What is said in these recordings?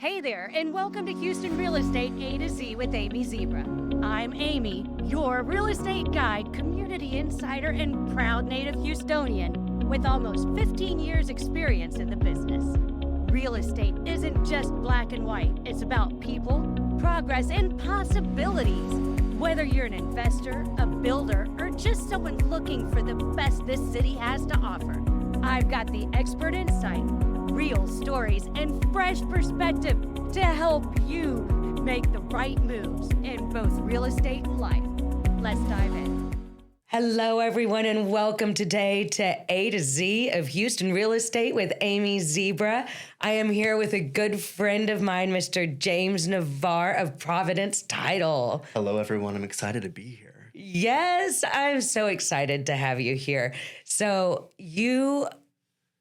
Hey there, and welcome to Houston Real Estate A to Z with Amy Zebra. I'm Amy, your real estate guide, community insider, and proud native Houstonian with almost 15 years experience in the business. Real estate isn't just black and white. It's about people, progress, and possibilities. Whether you're an investor, a builder, or just someone looking for the best this city has to offer, I've got the expert insight, real stories, and fresh perspective to help you make the right moves in both real estate and life. Let's dive in. Hello, everyone, and welcome today to A to Z of Houston Real Estate with Amy Zebra. I am here with a good friend of mine, Mr. James Navarre of Providence Title. Hello, everyone. I'm excited to be here. Yes, I'm so excited to have you here. So you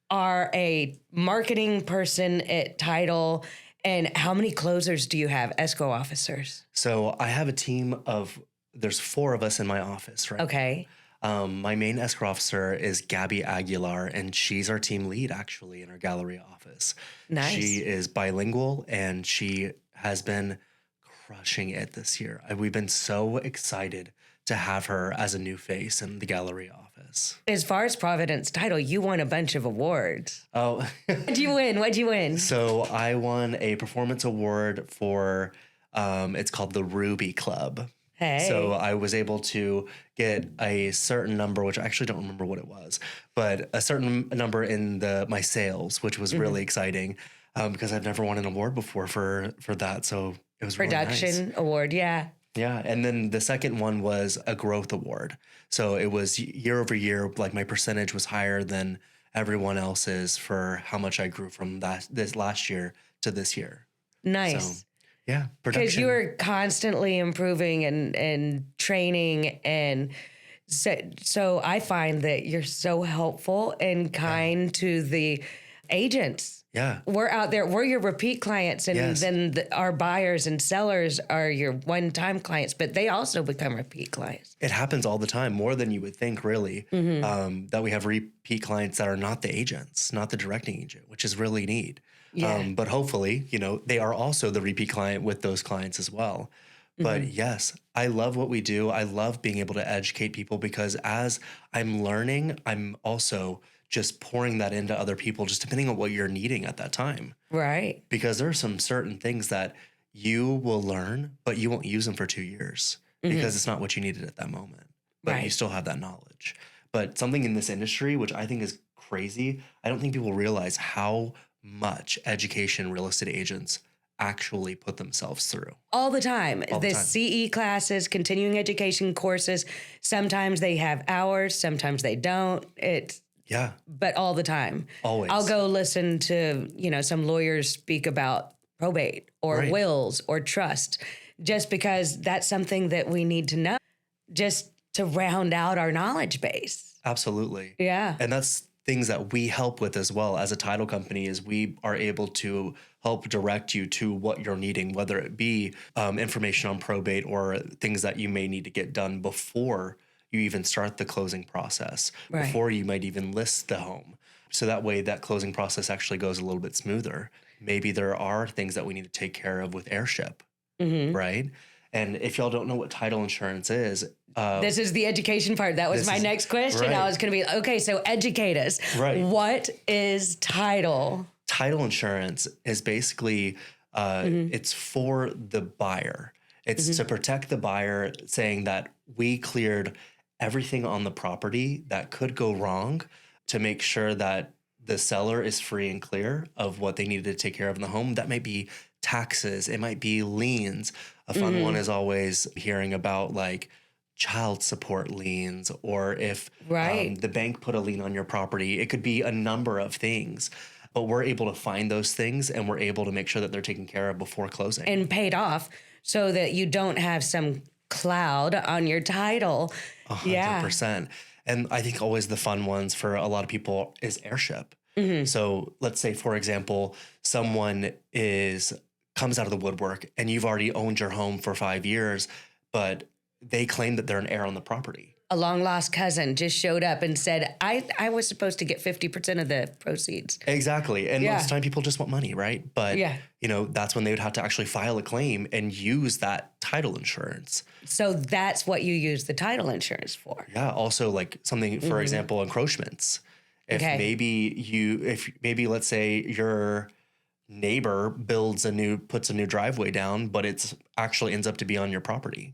are a marketing person at Title, and how many closers do you have, escrow officers? So I have a team of, there's 4 of us in my office, right? Okay. My main escrow officer is Gabby Aguilar, and she's our team lead, actually, in our gallery office. Nice. She is bilingual, and she has been crushing it this year. We've been so excited to have her as a new face in the gallery office. As far as Providence Title, you won a bunch of awards. Oh. What'd you win? So I won a performance award for, it's called the Ruby Club. Hey. So I was able to get a certain number, which I actually don't remember what it was, but a certain number in my sales, which was really exciting because I've never won an award before for that. So it was Production really nice. award, yeah. Yeah. And then the second one was a growth award. So it was year over year, like my percentage was higher than everyone else's for how much I grew from this last year to this year. Nice. So, yeah, production. Because you are constantly improving and training, and so I find that you're so helpful and kind to the agents. Yeah. We're out there, we're your repeat clients, and Yes. then our buyers and sellers are your one-time clients, but they also become repeat clients. It happens all the time, more than you would think, really, that we have repeat clients that are not the agents, not the directing agent, which is really neat. Yeah. But hopefully, they are also the repeat client with those clients as well. But yes, I love what we do. I love being able to educate people because as I'm learning, I'm also just pouring that into other people, just depending on what you're needing at that time. Right. Because there are some certain things that you will learn, but you won't use them for 2 years because it's not what you needed at that moment. But Right. you still have that knowledge. But something in this industry, which I think is crazy, I don't think people realize how much education real estate agents actually put themselves through. All the time. All the The time. CE classes, continuing education courses, sometimes they have hours, sometimes they don't. Yeah, But all the time. always. I'll go listen to, some lawyers speak about probate or Right. wills or trust, just because that's something that we need to know, just to round out our knowledge base. Absolutely. Yeah. And that's things that we help with as well as a title company is we are able to help direct you to what you're needing, whether it be information on probate or things that you may need to get done before you even start the closing process, Right. before you might even list the home. So that way that closing process actually goes a little bit smoother. Maybe there are things that we need to take care of with heirship, right? And if y'all don't know what title insurance is, This is the education part. That was my next question. right. I was going to be, okay, so educate us. Right. What is title? title insurance is basically it's for the buyer. It's to protect the buyer, saying that we cleared everything on the property that could go wrong to make sure that the seller is free and clear of what they needed to take care of in the home. That might be taxes. It might be liens. A fun one is always hearing about like child support liens, or if Right. the bank put a lien on your property. It could be a number of things. But we're able to find those things and we're able to make sure that they're taken care of before closing. And paid off so that you don't have some cloud on your title. 100%. And I think always the fun ones for a lot of people is heirship. So let's say, for example, someone comes out of the woodwork and you've already owned your home for 5 years, but they claim that they're an heir on the property. a long lost cousin just showed up and said, I was supposed to get 50% of the proceeds. Exactly. And Yeah. most of the time people just want money, right? But, Yeah. that's when they would have to actually file a claim and use that title insurance. So that's what you use the title insurance for. Yeah. Also, like something, for example, encroachments. If Okay. maybe let's say your neighbor puts a new driveway down, but it's actually ends up to be on your property.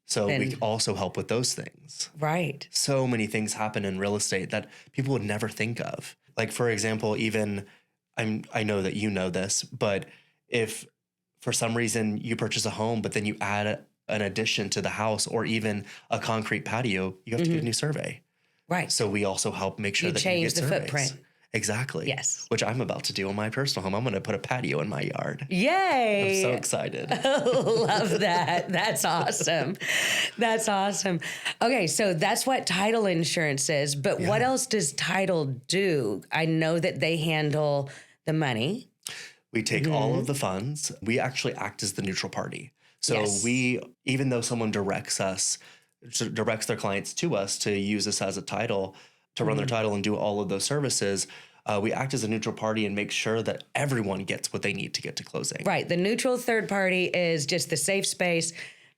So we Then- also help with those things. Right. So many things happen in real estate that people would never think of. Like, for example, even I know that you know this, but if for some reason you purchase a home, but then you add an addition to the house or even a concrete patio, you have to get a new survey. Right. So we also help make sure You that change you get the surveys. footprint. Exactly. Yes. Which I'm about to do on my personal home. I'm going to put a patio in my yard. Yay. I'm so excited. Love that. That's awesome. That's awesome. Okay, so that's what title insurance is. But what else does title do? I know that they handle the money. We take all of the funds. We actually act as the neutral party. So Yes. even though someone directs their clients to us to use us as a title, to run their title and do all of those services, we act as a neutral party and make sure that everyone gets what they need to get to closing. Right. The neutral third party is just the safe space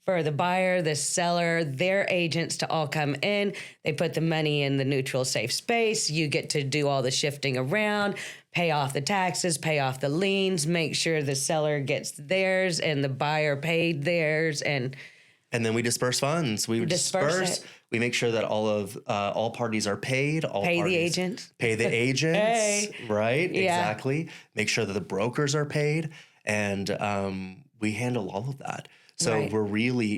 for the buyer, the seller, their agents to all come in. They put the money in the neutral safe space. You get to do all the shifting around, pay off the taxes, pay off the liens, make sure the seller gets theirs and the buyer paid theirs. And then we disperse funds. We disperse it. We make sure that all parties are paid. Pay the agents. Pay the agents. Hey. Right. Yeah. Exactly. Make sure that the brokers are paid, and we handle all of that. So Right.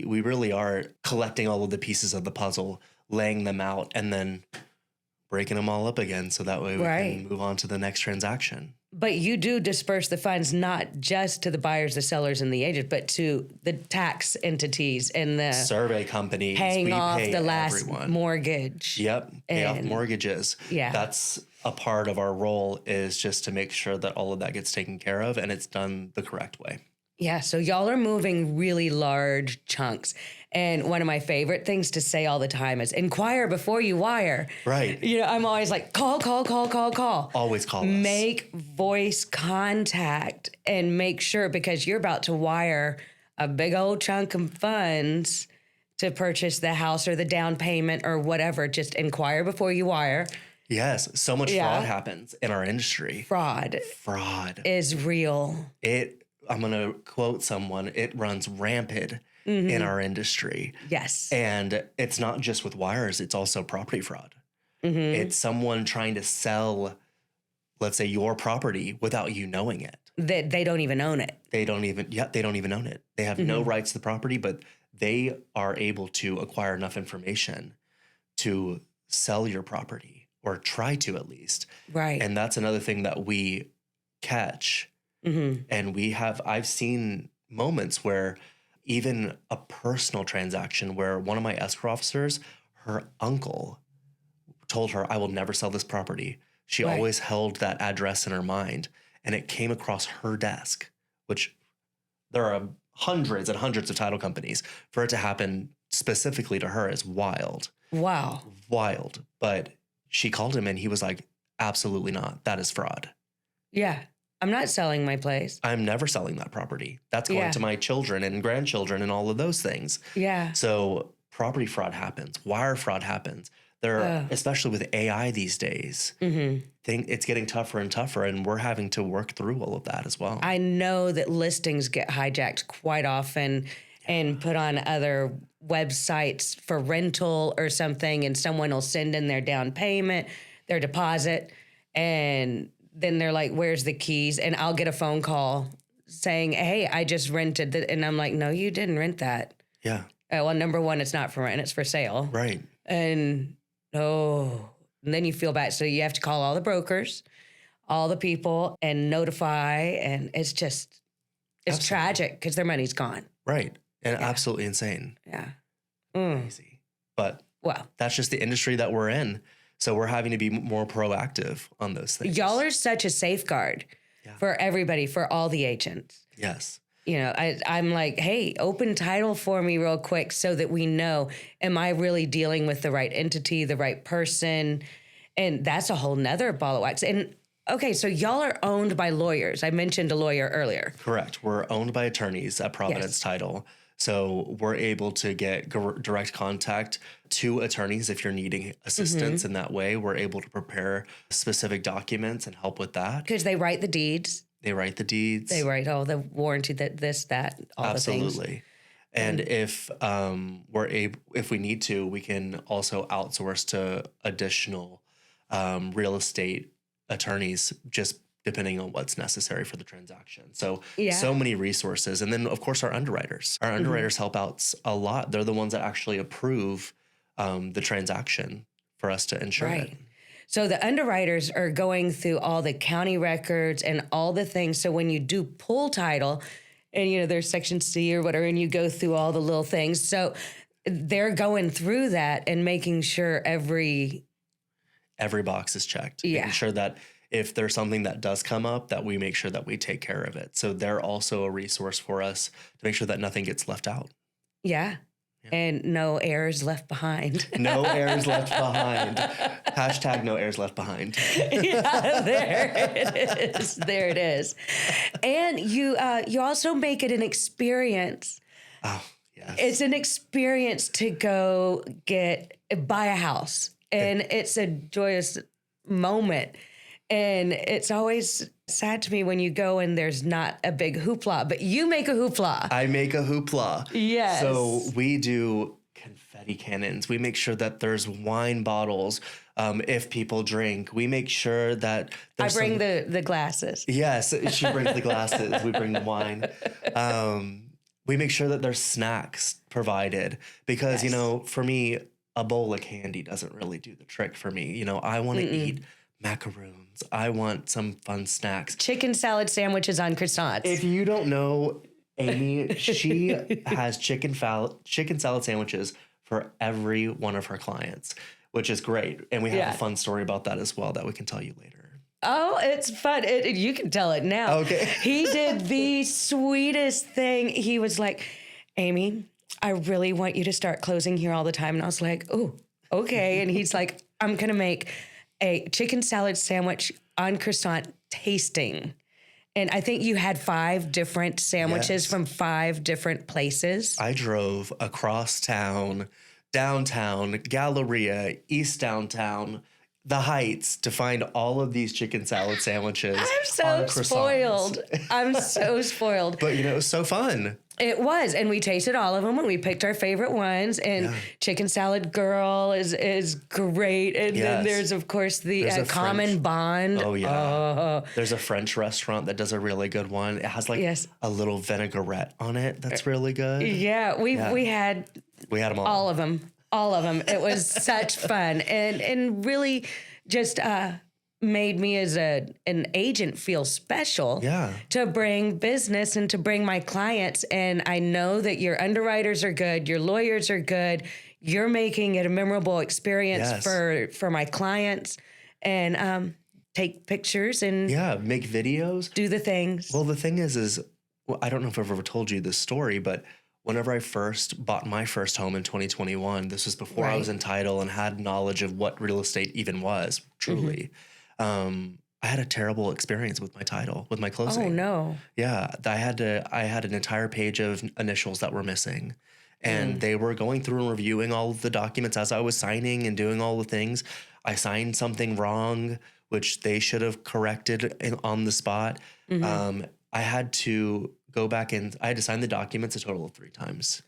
we really are collecting all of the pieces of the puzzle, laying them out, and then breaking them all up again. So that way we Right. can move on to the next transaction. But you do disperse the funds not just to the buyers, the sellers, and the agent, but to the tax entities and the Survey companies. paying we off pay the last everyone. mortgage. Yep. Pay off And- mortgages. Yeah. That's a part of our role, is just to make sure that all of that gets taken care of and it's done the correct way. Yeah, so y'all are moving really large chunks. And one of my favorite things to say all the time is inquire before you wire. Right. You know, I'm always like, call. Always call us. Make voice contact and make sure, because you're about to wire a big old chunk of funds to purchase the house or the down payment or whatever. Just inquire before you wire. Yes. So much Yeah. fraud happens in our industry. Fraud Fraud. is real. I'm going to quote someone. It runs rampant in our industry. Yes. And it's not just with wires. It's also property fraud. It's someone trying to sell, let's say, your property without you knowing it. That they don't even own it. They don't even own it. They have no rights to the property, but they are able to acquire enough information to sell your property, or try to at least. Right. And that's another thing that we catch. And I've seen moments where even a personal transaction where one of my escrow officers, her uncle told her, I will never sell this property. She Right. always held that address in her mind, and it came across her desk, which there are hundreds and hundreds of title companies. For it to happen specifically to her is wild. Wow. Wild. But she called him and he was like, absolutely not. That is fraud. Yeah. I'm not selling my place. I'm never selling that property. That's going Yeah. to my children and grandchildren and all of those things. Yeah. So property fraud happens. Wire fraud happens. Especially with AI these days, it's getting tougher and tougher, and we're having to work through all of that as well. I know that listings get hijacked quite often and put on other websites for rental or something, and someone will send in their down payment, their deposit, and then they're like, where's the keys? And I'll get a phone call saying, hey, I just rented it. And I'm like, no, you didn't rent that. Yeah. Well, number one, it's not for rent, it's for sale. Right. And and then you feel bad. So you have to call all the brokers, all the people, and notify. And it's Absolutely. tragic because their money's gone. Right. And absolutely insane. Yeah. Crazy. But Well, that's just the industry that we're in. So we're having to be more proactive on those things. y'all are such a safeguard for everybody, for all the agents. Yes. I'm like, hey, open title for me real quick so that we know, am I really dealing with the right entity, the right person? And that's a whole nother ball of wax. And okay, so y'all are owned by lawyers. I mentioned a lawyer earlier. Correct. We're owned by attorneys at Providence Title. So we're able to get direct contact to attorneys if you're needing assistance in that way. We're able to prepare specific documents and help with that. Because they write the deeds. They write the deeds. They write all the warranty, that this, that, all the things. Absolutely. And if if we need to, we can also outsource to additional real estate attorneys, just depending on what's necessary for the transaction. So many resources. And then, of course, our underwriters. Our underwriters help out a lot. They're the ones that actually approve the transaction for us to insure it. So the underwriters are going through all the county records and all the things. So when you do pull title, and, there's Section C or whatever, and you go through all the little things. So they're going through that and making sure every box is checked. Making sure that if there's something that does come up, that we make sure that we take care of it. So they're also a resource for us to make sure that nothing gets left out. Yeah. And no heirs left behind. No heirs left behind. Hashtag no heirs left behind. Yeah, there it is. There it is. And you also make it an experience. Oh, yes. It's an experience to go buy a house. And it's a joyous moment. And it's always sad to me when you go and there's not a big hoopla, but you make a hoopla. I make a hoopla. Yes. So we do confetti cannons. We make sure that there's wine bottles. If people drink, we make sure that I bring the glasses. Yes, she brings the glasses. We bring the wine. We make sure that there's snacks provided because, for me, a bowl of candy doesn't really do the trick for me. I want to eat macaroons. I want some fun snacks. Chicken salad sandwiches on croissants. If you don't know Amy, she has chicken salad sandwiches for every one of her clients, which is great. And we have a fun story about that as well that we can tell you later. Oh, it's fun. You can tell it now. Okay. He did the sweetest thing. He was like, Amy, I really want you to start closing here all the time. And I was like, oh, okay. And he's like, I'm going to make a chicken salad sandwich on croissant tasting. And I think you had 5 different sandwiches from 5 different places. I drove across town, downtown, Galleria, East Downtown, the Heights to find all of these chicken salad sandwiches. I'm so spoiled. I'm so spoiled. But, it was so fun. It was, and we tasted all of them, and we picked our favorite ones. And Chicken Salad Girl is great, and then there's of course the Common Bond. Oh yeah, there's a French restaurant that does a really good one. It has like a little vinaigrette on it that's really good. Yeah, we had them all of them. It was such fun, and really just made me as an agent feel special to bring business and to bring my clients. And I know that your underwriters are good, your lawyers are good, you're making it a memorable experience for my clients, and take pictures and make videos, do the things. Well, the thing is I don't know if I've ever told you this story, but whenever I first bought my first home in 2021, this was before I was in title and had knowledge of what real estate even was, truly. I had a terrible experience with my title, with my closing. Oh no. Yeah. I had an entire page of initials that were missing, and they were going through and reviewing all of the documents as I was signing and doing all the things. I signed something wrong, which they should have corrected on the spot. I had to go back and I had to sign the documents a total of 3 times.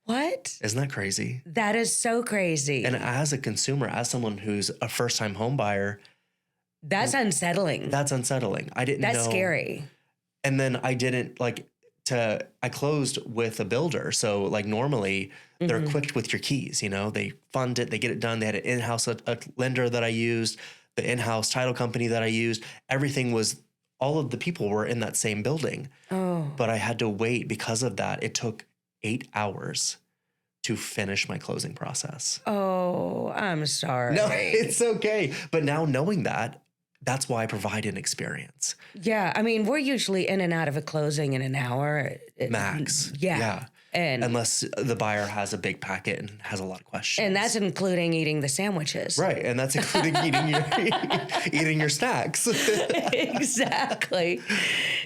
What? Isn't that crazy? That is so crazy. And as a consumer, as someone who's a first-time home buyer, that's unsettling. That's unsettling. I didn't know. That's scary. And then I didn't I closed with a builder. So like normally they're quick with your keys, they fund it, they get it done. They had an in-house a lender that I used, the in-house title company that I used. Everything was, all of the people were in that same building. Oh. But I had to wait because of that. It took 8 hours to finish my closing process. Oh, I'm sorry. No, it's okay. But now knowing that, that's why I provide an experience. Yeah. I mean, we're usually in and out of a closing in an hour. Max. Yeah. And unless the buyer has a big packet and has a lot of questions. that's including eating the sandwiches. Right. And that's including eating your snacks. Exactly.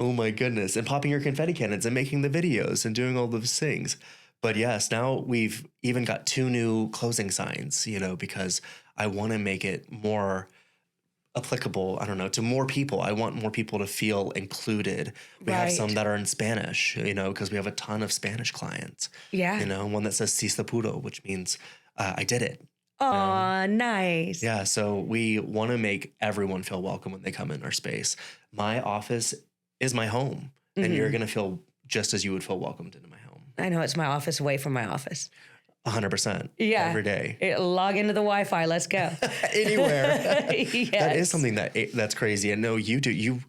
Oh my goodness. And popping your confetti cannons and making the videos and doing all those things. But yes, now we've even got 2 new closing signs, because I want to make it more applicable, I don't know, to more people. I want more people to feel included. We have some that are in Spanish, because we have a ton of Spanish clients. Yeah. One that says "sí se pudo," which means I did it. Oh, nice. Yeah, so we want to make everyone feel welcome when they come in our space. My office is my home, and you're going to feel just as you would feel welcomed into my home. I know, it's my office away from my office. 100%. Yeah. Every day. Log into the Wi-Fi. Let's go. Anywhere. Yes. That is something that's crazy. And no, you do. You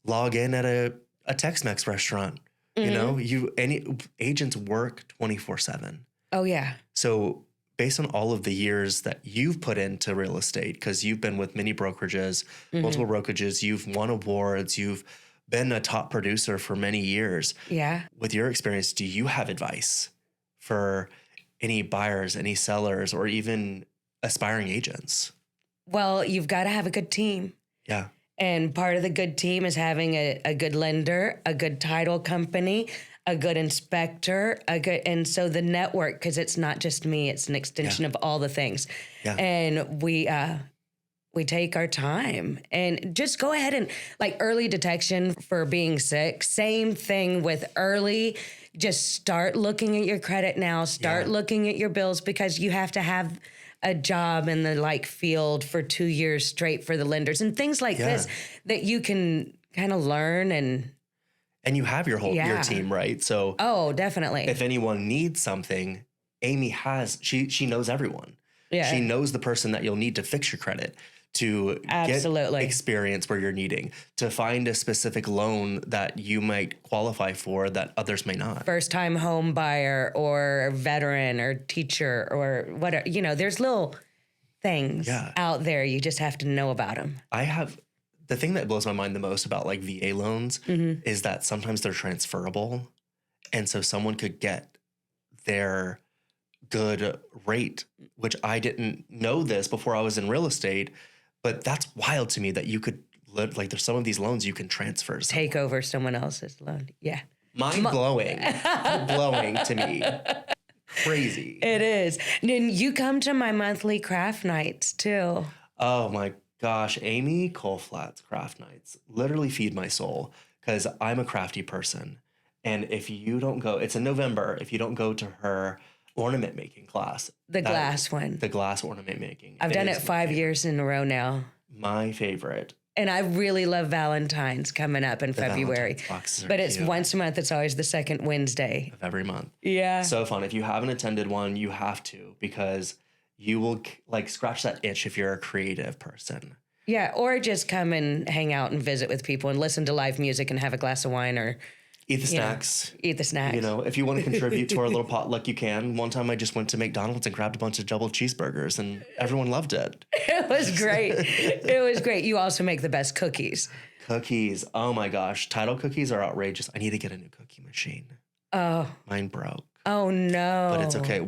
log in at a Tex-Mex restaurant. Any agents work 24/7. Oh, yeah. So based on all of the years that you've put into real estate, because you've been with many brokerages, multiple brokerages, you've won awards, you've been a top producer for many years. Yeah. With your experience, do you have advice for any buyers, any sellers, or even aspiring agents? Well, you've got to have a good team. Yeah. And part of the good team is having a good lender, a good title company, a good inspector, and so the network, because it's not just me, it's an extension of all the things. Yeah. And we take our time and just go ahead and like early detection for being sick. Same thing with early. Just start looking at your credit now. Start looking at your bills, because you have to have a job in the field for 2 years straight for the lenders and things like this that you can kind of learn and you have your your team, right? So definitely. If anyone needs something, Amy she knows everyone. Yeah. She knows the person that you'll need to fix your credit, to get experience where you're needing, to find a specific loan that you might qualify for that others may not. First time home buyer or veteran or teacher or whatever. There's little things out there. You just have to know about them. The thing that blows my mind the most about VA loans is that sometimes they're transferable. And so someone could get their good rate, which I didn't know this before I was in real estate. But that's wild to me that you could there's some of these loans you can transfer. Take over someone else's loan. Yeah. Mind blowing. Blowing to me. Crazy. It is. And you come to my monthly craft nights too. Oh my gosh. Amy Kolflat's craft nights literally feed my soul, because I'm a crafty person. And if you don't go, it's in November, if you don't go to her ornament making class. The glass one. The glass ornament making. I've done it 5 years in a row now. My favorite. And I really love Valentine's coming up in February. But it's cute. once a month. It's always the second Wednesday Of every month. Yeah. So fun. If you haven't attended one, you have to, because you will scratch that itch if you're a creative person. Yeah. Or just come and hang out and visit with people and listen to live music and have a glass of wine or eat the snacks. Eat the snacks. If you want to contribute to our little potluck, you can. One time I just went to McDonald's and grabbed a bunch of double cheeseburgers, and everyone loved it. It was great. It was great. You also make the best cookies. Cookies. Oh my gosh. Title cookies are outrageous. I need to get a new cookie machine. Oh. Mine broke. Oh no. But it's okay.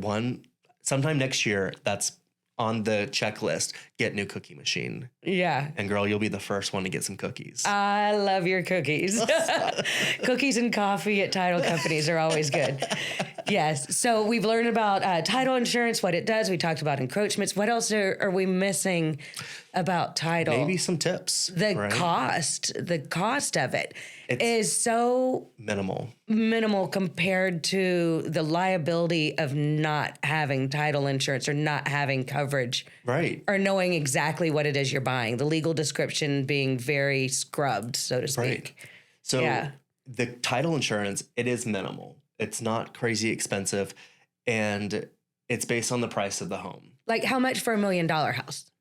Sometime next year, that's on the checklist, get new cookie machine. Yeah. And girl, you'll be the first one to get some cookies. I love your cookies. Cookies and coffee at title companies are always good. Yes. So we've learned about title insurance, what it does. We talked about encroachments. What else are we missing about title? Maybe some tips. The cost of it is so minimal compared to the liability of not having title insurance or not having coverage. Right. Or knowing exactly what it is you're buying. The legal description being very scrubbed, so to speak. Right. So the title insurance, it is minimal. It's not crazy expensive, and it's based on the price of the home. Like how much for $1 million house?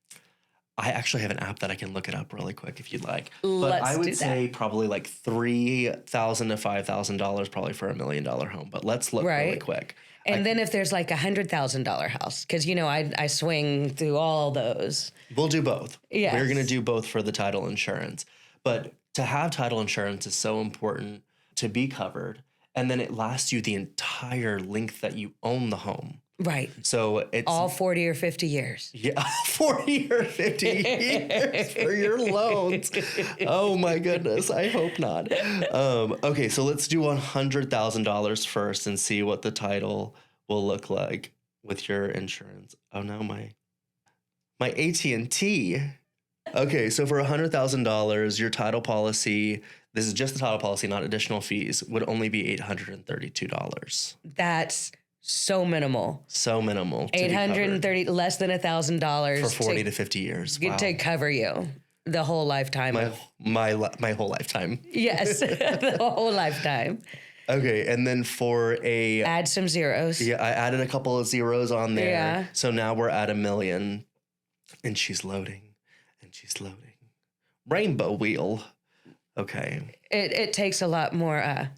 I actually have an app that I can look it up really quick if you'd like. But Let's I do would that. say probably like $3,000 to $5,000 probably for $1 million home. But let's look really Right. quick. And then if there's like $100,000 house, because I swing through all those. We'll do both. Yes. We're going to do both for the title insurance. But to have title insurance is so important to be covered. And then it lasts you the entire length that you own the home. Right. So it's All 40 or 50 years. yeah, 40 or 50 years for your loans. Oh my goodness. I hope not. Okay, so let's do $100,000 first and see what the title will look like with your insurance. Oh no, my AT&T. Okay, so for $100,000, your title policy, this is just the title policy, not additional fees, would only be $832. That's so minimal. So minimal. to be covered. 830, less than $1,000 for 40 to 50 years. Wow. to cover you the whole lifetime. My whole lifetime. Yes, the whole lifetime. Okay, and then for a Add some zeros. yeah, I added a couple of zeros on there. Yeah. So now we're at $1 million, and she's loading. Rainbow wheel. Okay. It takes a lot more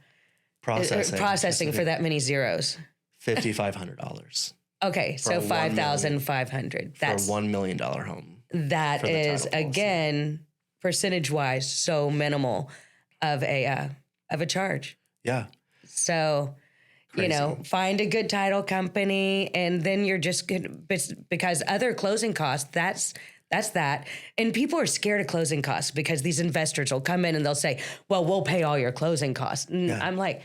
processing for that many zeros. $5,500 Okay, so For 1 million. $5,500. for That's a $1 million home. that for the is title policy. again percentage wise so minimal of a charge. Yeah. So, Crazy. find a good title company, and then you're just good because other closing costs. That's that. And people are scared of closing costs because these investors will come in and they'll say, "Well, we'll pay all your closing costs." And Yeah. I'm like,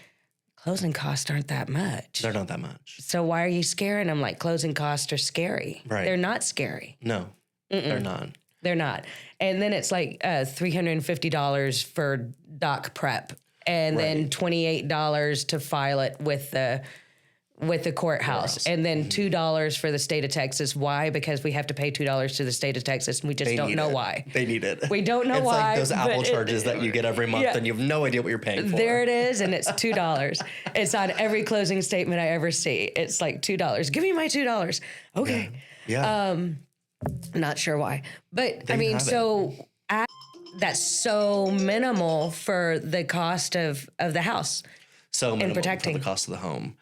closing costs aren't that much. They're not that much. So why are you scaring them? Like, closing costs are scary. Right. They're not scary. No, they're not. They're not. And then it's like $350 for doc prep, and then Right. $28 to file it with the courthouse, and then $2 for the state of Texas. Why? Because we have to pay $2 to the state of Texas, and we just don't need know it. why. They need it. We don't know it's why, like those Apple but charges that you get every month, Yeah. and you have no idea what you're paying for. There it is, and it's $2. It's on every closing statement I ever see. It's like $2. Give me my $2. Okay. Yeah. Not sure why, but I you mean, have it. so that's so minimal for the cost of the house. So minimal protecting. for the cost of the home.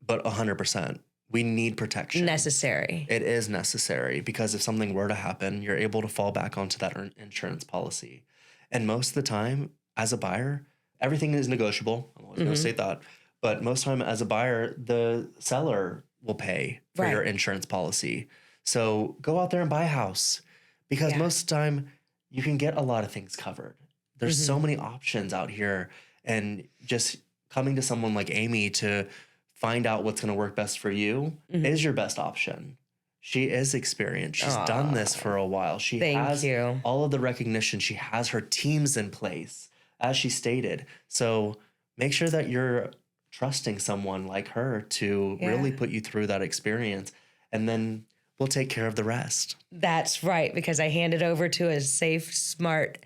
But 100%, we need protection. Necessary. It is necessary because if something were to happen, you're able to fall back onto that insurance policy. And most of the time, as a buyer, everything is negotiable. I'm always going to say that. But most of the time, as a buyer, the seller will pay for your Right. insurance policy. So go out there and buy a house because Yeah. most of the time, you can get a lot of things covered. There's so many options out here. And just coming to someone like Amy to find out what's going to work best for you is your best option. She is experienced. She's done this for a while. She Thank has you. all of the recognition. She has her teams in place, as she stated. So make sure that you're trusting someone like her to really put you through that experience. And then we'll take care of the rest. That's right, because I hand it over to a safe, smart,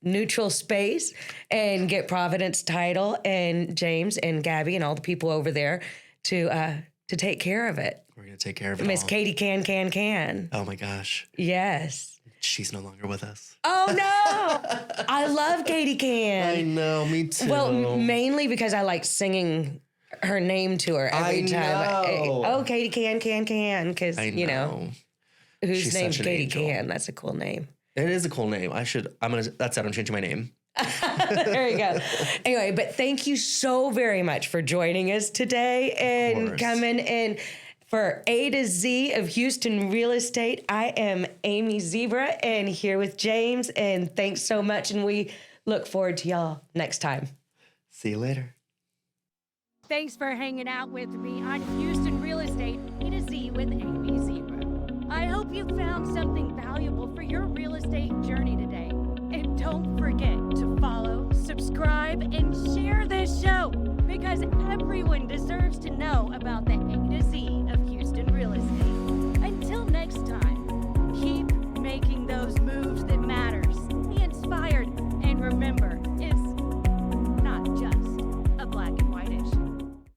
neutral space and get Providence Title and James and Gabby and all the people over there to take care of it. We're going to take care of it Miss all. Katie can. Oh my gosh. Yes. She's no longer with us. Oh no! I love Katie I Can. know, me too. Well, mainly because I like singing her name to her every I time. know. Oh, Katie Can, because I you know whose She's name's such an Katie angel. Can. That's a cool name. It is a cool name. that's it. I'm changing my name. There you go. Anyway, but thank you so very much for joining us today and course. coming in for A to Z of Houston Real Estate. I am Amy Zebra and here with James, and thanks so much. And we look forward to y'all next time. See you later. Thanks for hanging out with me on Houston Real Estate A to Z with Amy Zebra. I hope you found something valuable for your real estate journey today. And don't forget to follow, subscribe, and share this show because everyone deserves to know about the